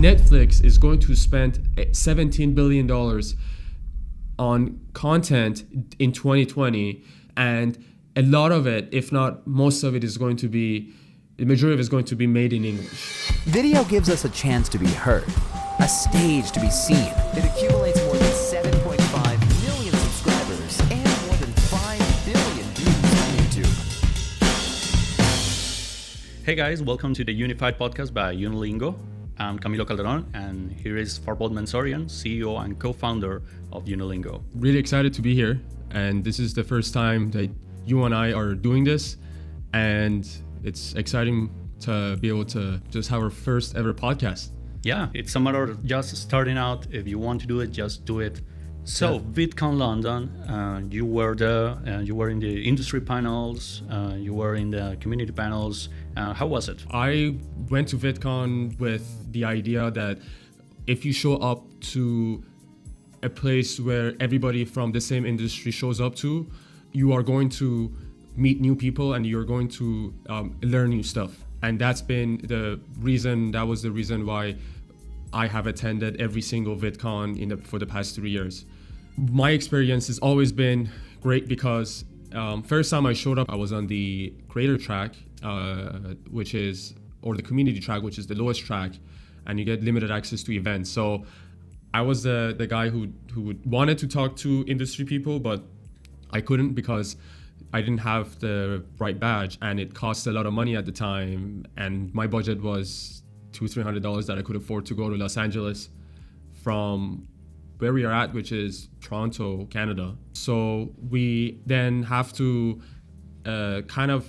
Netflix is going to spend $17 billion on content in 2020, and a lot of it, if not most of it, the majority of it is going to be made in English. Video gives us a chance to be heard, a stage to be seen. It accumulates more than 7.5 million subscribers and more than 5 billion views on YouTube. Hey guys, welcome to the Unify podcast by Unilingo. I'm Camilo Calderon, and here is Farbod Mansourian, CEO and co-founder of Unilingo. Really excited to be here, and this is the first time that you and I are doing this, and it's exciting to be able to just have our first ever podcast. Yeah, it's a matter of just starting out. If you want to do it, just do it. So, VidCon London, you were there, you were in the industry panels, you were in the community panels. How was it? I went to VidCon with the idea that if you show up to a place where everybody from the same industry shows up to, you are going to meet new people and you're going to learn new stuff. And that was the reason why I have attended every single VidCon for the past 3 years. My experience has always been great because first time I showed up, I was on the creator track, the community track, which is the lowest track, and you get limited access to events. So I was the guy who wanted to talk to industry people, but I couldn't because I didn't have the right badge, and it cost a lot of money at the time, and my budget was $200-300 that I could afford to go to Los Angeles from where we are at, which is Toronto, Canada. So we then have to kind of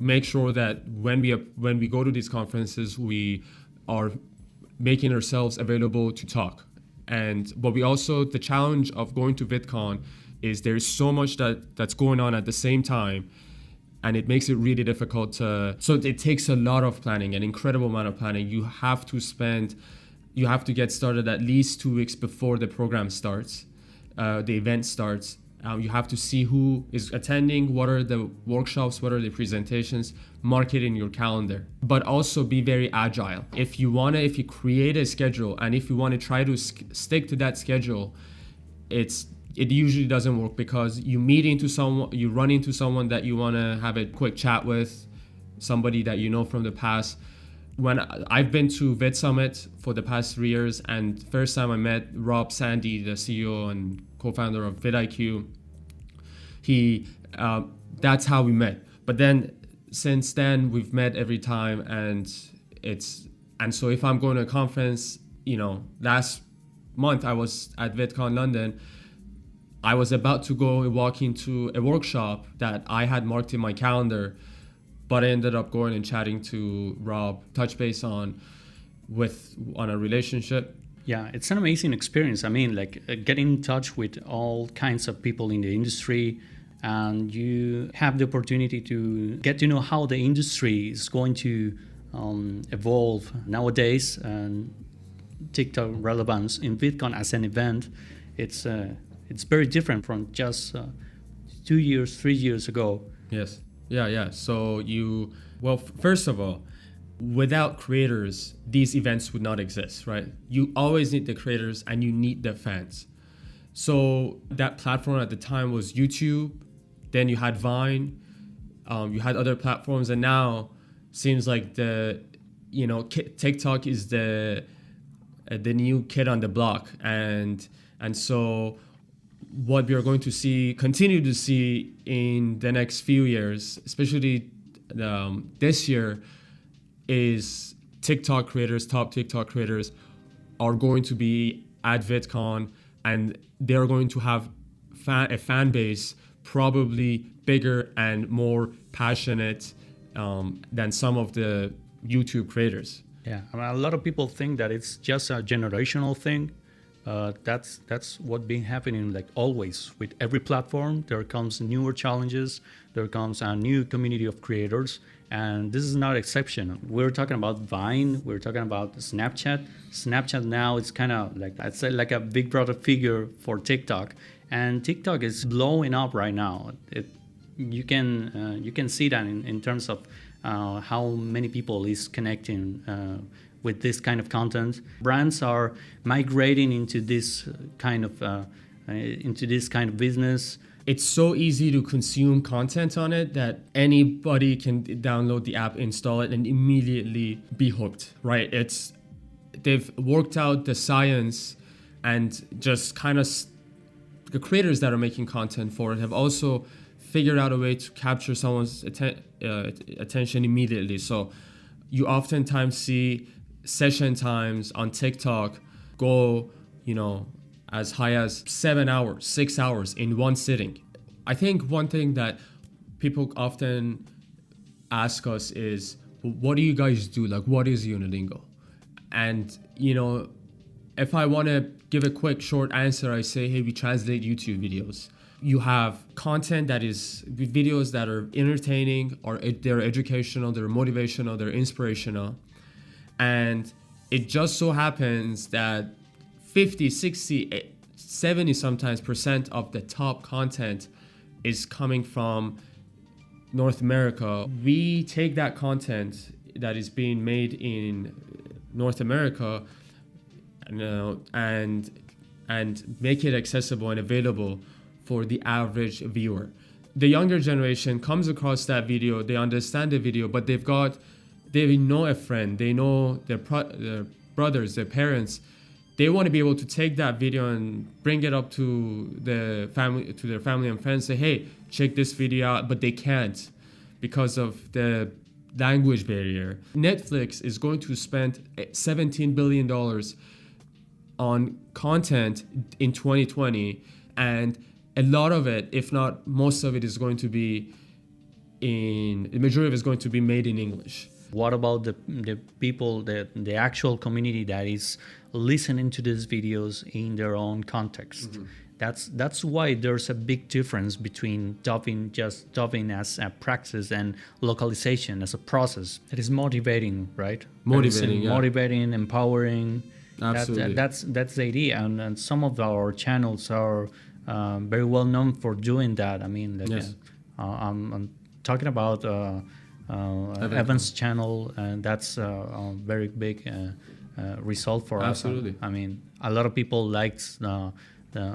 make sure that when we go to these conferences, we are making ourselves available to talk. But we also, the challenge of going to VidCon is there's so much that's going on at the same time, and it makes it really difficult so it takes a lot of planning, an incredible amount of planning. You have to get started at least 2 weeks before the program starts, the event starts. You have to see who is attending, what are the workshops, what are the presentations, mark it in your calendar. But also be very agile. If you create a schedule and if you want to try to stick to that schedule, it usually doesn't work because you run into someone that you want to have a quick chat with, somebody that you know from the past. When I've been to Vid Summit for the past 3 years, and first time I met Rob Sandy, the CEO and co-founder of vidIQ, that's how we met. But then since then we've met every time, and so if I'm going to a conference, last month I was at VidCon London. I was about to go walk into a workshop that I had marked in my calendar, but I ended up going and chatting to Rob, touch base on a relationship. Yeah, it's an amazing experience. I mean, getting in touch with all kinds of people in the industry, and you have the opportunity to get to know how the industry is going to evolve nowadays, and TikTok relevance in VidCon as an event. It's very different from just 2 years, 3 years ago. Yes. Yeah. So first of all, without creators, these events would not exist, right? You always need the creators and you need the fans. So that platform at the time was YouTube. Then you had Vine. You had other platforms, and now seems like TikTok is the new kid on the block, and so what we are going to continue to see in the next few years, especially this year, is top TikTok creators are going to be at VidCon, and they're going to have a fan base probably bigger and more passionate than some of the YouTube creators. Yeah, I mean, a lot of people think that it's just a generational thing. That's what been happening always with every platform. There comes newer challenges, there comes a new community of creators, and this is not exception. We're talking about Vine, we're talking about Snapchat now is kind of I'd say a big brother figure for TikTok, and TikTok is blowing up right now. You can see that in terms of how many people is connecting with this kind of content. Brands are migrating into this kind of business. It's so easy to consume content on it that anybody can download the app, install it, and immediately be hooked, right? They've worked out the science, and just kind of the creators that are making content for it have also figured out a way to capture someone's attention immediately. So you oftentimes see session times on TikTok go, as high as 7 hours, 6 hours in one sitting. I think one thing that people often ask us is, what do you guys do? Like, what is Unilingo? And, if I want to give a quick short answer, I say, hey, we translate YouTube videos. You have content that is videos that are entertaining, or they're educational, they're motivational, they're inspirational. And it just so happens that 50, 60, 70 sometimes % of the top content is coming from North America. We take that content that is being made in North America and make it accessible and available for the average viewer. The younger generation comes across that video, they understand the video, but they know a friend, they know their brothers, their parents. They want to be able to take that video and bring it up to their family and friends, say, hey, check this video out, but they can't because of the language barrier. Netflix is going to spend $17 billion on content in 2020, and a lot of it, if not most of it, is going to be the majority of it is going to be made in English. What about the people, the actual community that is listening to these videos in their own context? Mm-hmm. That's why there's a big difference between dubbing as a practice and localization as a process. It is motivating, right? Motivating, empowering. Absolutely. That's the idea, and some of our channels are very well known for doing that. I mean, yes. I'm talking about Evan's channel, and that's a very big result for us. Absolutely. I mean, a lot of people likes the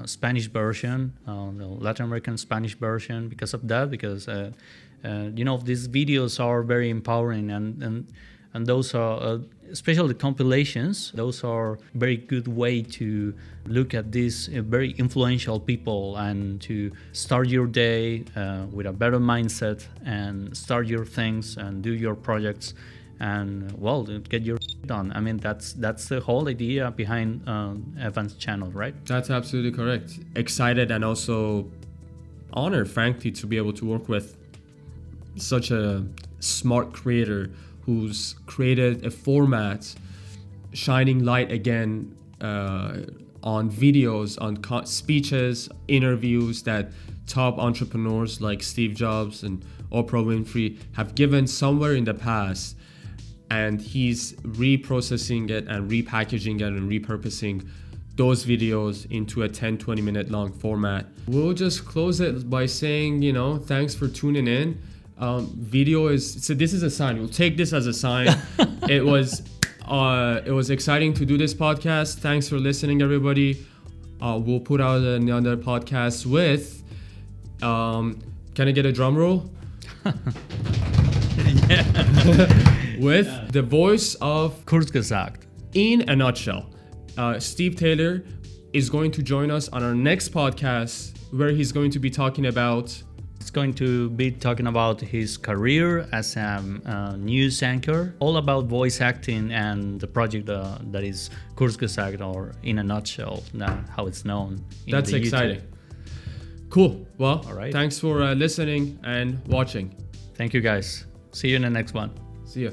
Spanish version, the Latin American Spanish version, because of that. Because these videos are very empowering, and those are especially compilations. Those are very good way to look at these very influential people and to start your day with a better mindset and start your things and do your projects and get your done. I mean, that's the whole idea behind Evan's channel, right? That's absolutely correct. Excited and also honored, frankly, to be able to work with such a smart creator who's created a format shining light again on videos, on speeches, interviews that top entrepreneurs like Steve Jobs and Oprah Winfrey have given somewhere in the past. And he's reprocessing it and repackaging it and repurposing those videos into a 10-20 minute long format. We'll just close it by saying, thanks for tuning in. This is a sign. We'll take this as a sign. It was exciting to do this podcast. Thanks for listening, everybody. We'll put out another podcast with can I get a drum roll? With the voice of Kurz gesagt. In a nutshell. Steve Taylor is going to join us on our next podcast, where he's going to be talking about his career as a news anchor, all about voice acting and the project that is Kurz gesagt, or In a Nutshell, how it's known. That's exciting. Cool. Well, all right. Thanks for listening and watching. Thank you, guys. See you in the next one. See ya.